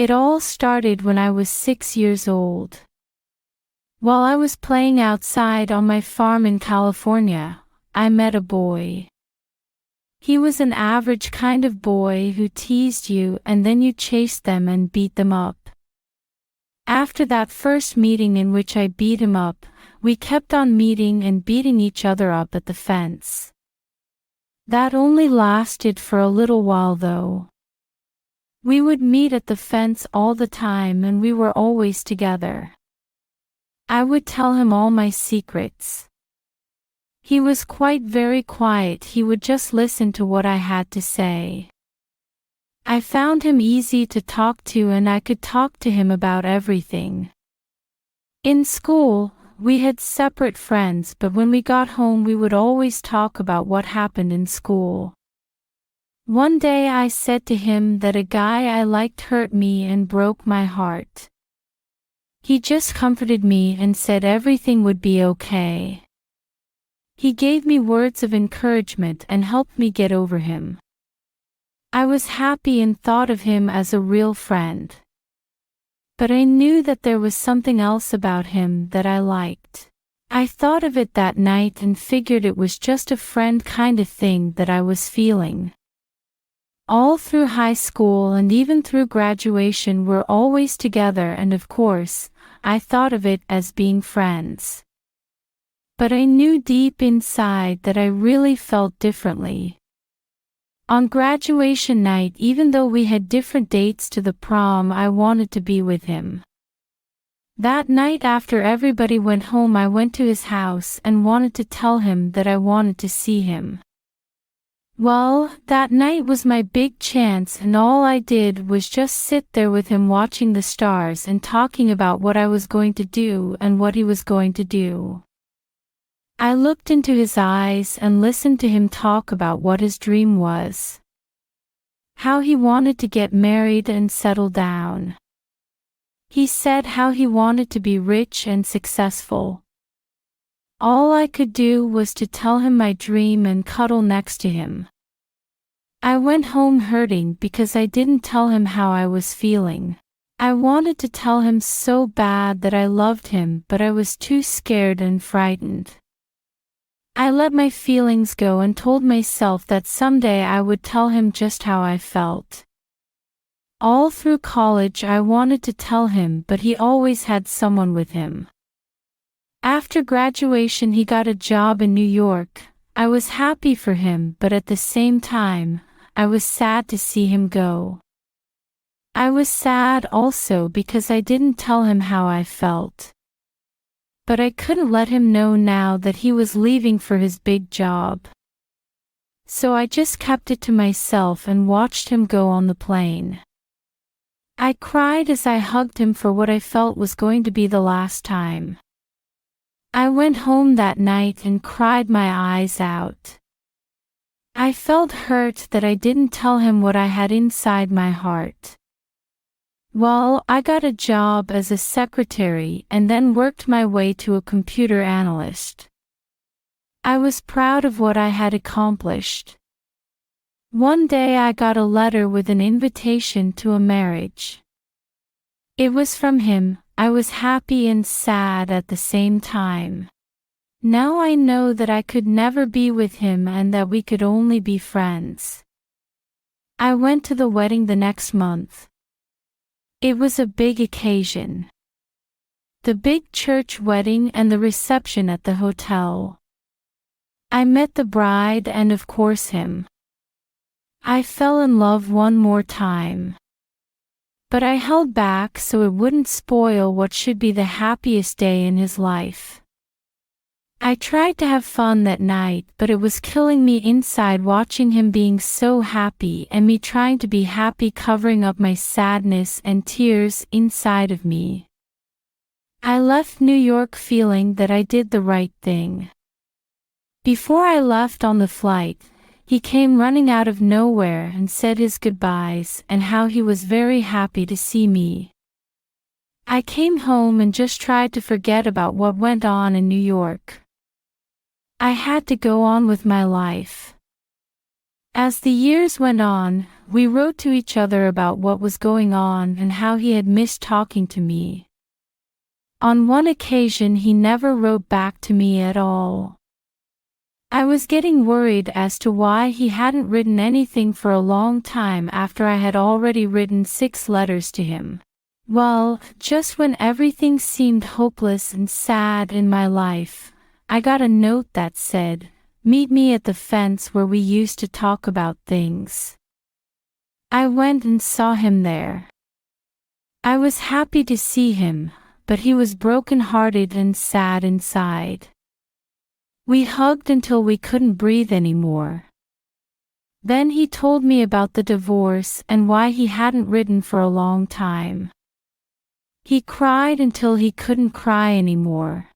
It all started when I was 6 years old. While I was playing outside on my farm in California, I met a boy. He was an average kind of boy who teased you and then you chased them and beat them up. After that first meeting in which I beat him up, we kept on meeting and beating each other up at the fence. That only lasted for a little while though. We would meet at the fence all the time and we were always together. I would tell him all my secrets. He was quite very quiet, he would just listen to what I had to say. I found him easy to talk to and I could talk to him about everything. In school, we had separate friends, but when we got home we would always talk about what happened in school. One day I said to him that a guy I liked hurt me and broke my heart. He just comforted me and said everything would be okay. He gave me words of encouragement and helped me get over him. I was happy and thought of him as a real friend. But I knew that there was something else about him that I liked. I thought of it that night and figured it was just a friend kind of thing that I was feeling. All through high school and even through graduation we're always together and of course, I thought of it as being friends. But I knew deep inside that I really felt differently. On graduation night, even though we had different dates to the prom, I wanted to be with him. That night after everybody went home, I went to his house and wanted to tell him that I wanted to see him. Well, that night was my big chance and all I did was just sit there with him watching the stars and talking about what I was going to do and what he was going to do. I looked into his eyes and listened to him talk about what his dream was. How he wanted to get married and settle down. He said how he wanted to be rich and successful. All I could do was to tell him my dream and cuddle next to him. I went home hurting because I didn't tell him how I was feeling. I wanted to tell him so bad that I loved him, but I was too scared and frightened. I let my feelings go and told myself that someday I would tell him just how I felt. All through college I wanted to tell him, but he always had someone with him. After graduation he got a job in New York. I was happy for him, but at the same time, I was sad to see him go. I was sad also because I didn't tell him how I felt. But I couldn't let him know now that he was leaving for his big job. So I just kept it to myself and watched him go on the plane. I cried as I hugged him for what I felt was going to be the last time. I went home that night and cried my eyes out. I felt hurt that I didn't tell him what I had inside my heart. Well, I got a job as a secretary and then worked my way to a computer analyst. I was proud of what I had accomplished. One day I got a letter with an invitation to a marriage. It was from him. I was happy and sad at the same time. Now I know that I could never be with him and that we could only be friends. I went to the wedding the next month. It was a big occasion. The big church wedding and the reception at the hotel. I met the bride and of course him. I fell in love one more time. But I held back so it wouldn't spoil what should be the happiest day in his life. I tried to have fun that night, but it was killing me inside watching him being so happy and me trying to be happy, covering up my sadness and tears inside of me. I left New York feeling that I did the right thing. Before I left on the flight, he came running out of nowhere and said his goodbyes and how he was very happy to see me. I came home and just tried to forget about what went on in New York. I had to go on with my life. As the years went on, we wrote to each other about what was going on and how he had missed talking to me. On one occasion he never wrote back to me at all. I was getting worried as to why he hadn't written anything for a long time after I had already written 6 letters to him. Well, just when everything seemed hopeless and sad in my life, I got a note that said, "Meet me at the fence where we used to talk about things." I went and saw him there. I was happy to see him, but he was broken-hearted and sad inside. We hugged until we couldn't breathe anymore. Then he told me about the divorce and why he hadn't written for a long time. He cried until he couldn't cry anymore.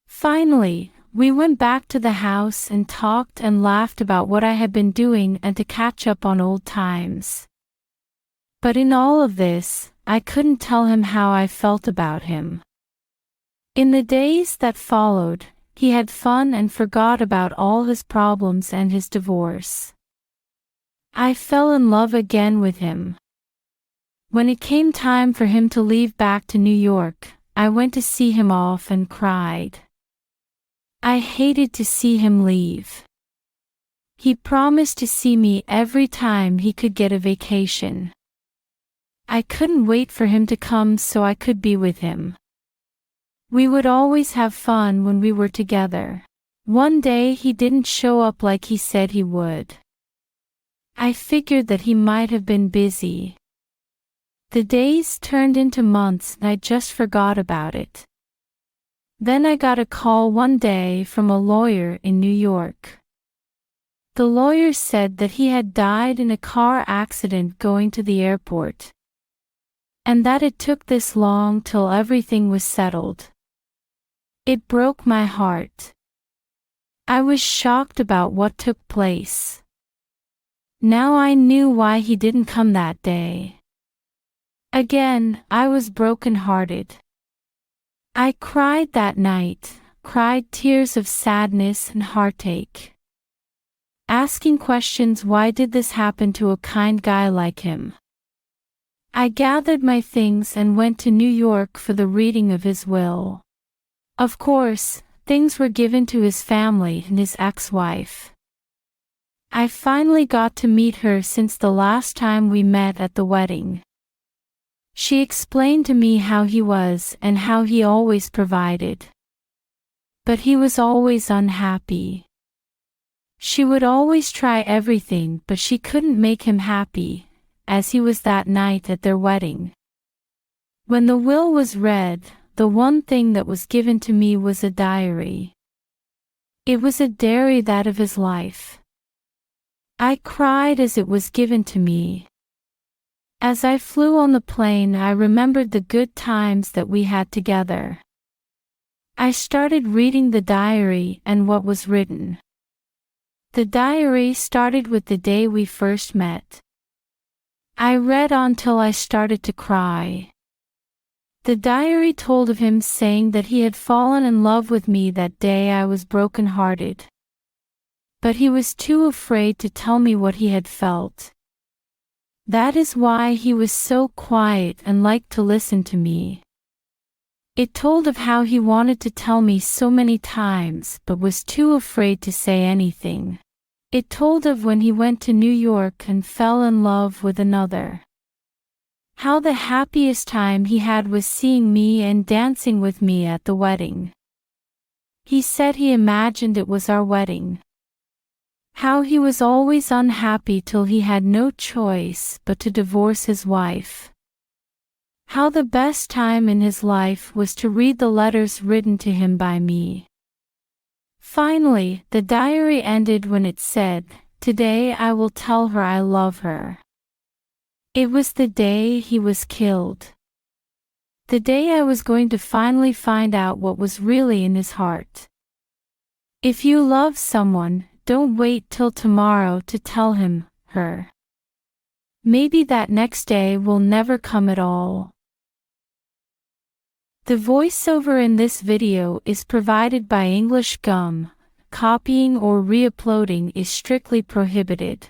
Finally, we went back to the house and talked and laughed about what I had been doing and to catch up on old times. But in all of this, I couldn't tell him how I felt about him. In the days that followed, he had fun and forgot about all his problems and his divorce. I fell in love again with him. When it came time for him to leave back to New York, I went to see him off and cried. I hated to see him leave. He promised to see me every time he could get a vacation. I couldn't wait for him to come so I could be with him. We would always have fun when we were together. One day he didn't show up like he said he would. I figured that he might have been busy. The days turned into months and I just forgot about it. Then I got a call one day from a lawyer in New York. The lawyer said that he had died in a car accident going to the airport, and that it took this long till everything was settled. It broke my heart. I was shocked about what took place. Now I knew why he didn't come that day. Again, I was broken-hearted. I cried that night, cried tears of sadness and heartache, asking questions: why did this happen to a kind guy like him? I gathered my things and went to New York for the reading of his will. Of course, things were given to his family and his ex-wife. I finally got to meet her since the last time we met at the wedding. She explained to me how he was and how he always provided. But he was always unhappy. She would always try everything, but she couldn't make him happy, as he was that night at their wedding. When the will was read, the one thing that was given to me was a diary. It was a diary that of his life. I cried as it was given to me. As I flew on the plane, I remembered the good times that we had together. I started reading the diary and what was written. The diary started with the day we first met. I read on till I started to cry. The diary told of him saying that he had fallen in love with me that day I was broken-hearted. But he was too afraid to tell me what he had felt. That is why he was so quiet and liked to listen to me. It told of how he wanted to tell me so many times but was too afraid to say anything. It told of when he went to New York and fell in love with another. How the happiest time he had was seeing me and dancing with me at the wedding. He said he imagined it was our wedding. How he was always unhappy till he had no choice but to divorce his wife. How the best time in his life was to read the letters written to him by me. Finally, the diary ended when it said, "Today I will tell her I love her." It was the day he was killed. The day I was going to finally find out what was really in his heart. If you love someone, don't wait till tomorrow to tell him, her. Maybe that next day will never come at all. The voiceover in this video is provided by English Gum. copying or re-uploading is strictly prohibited.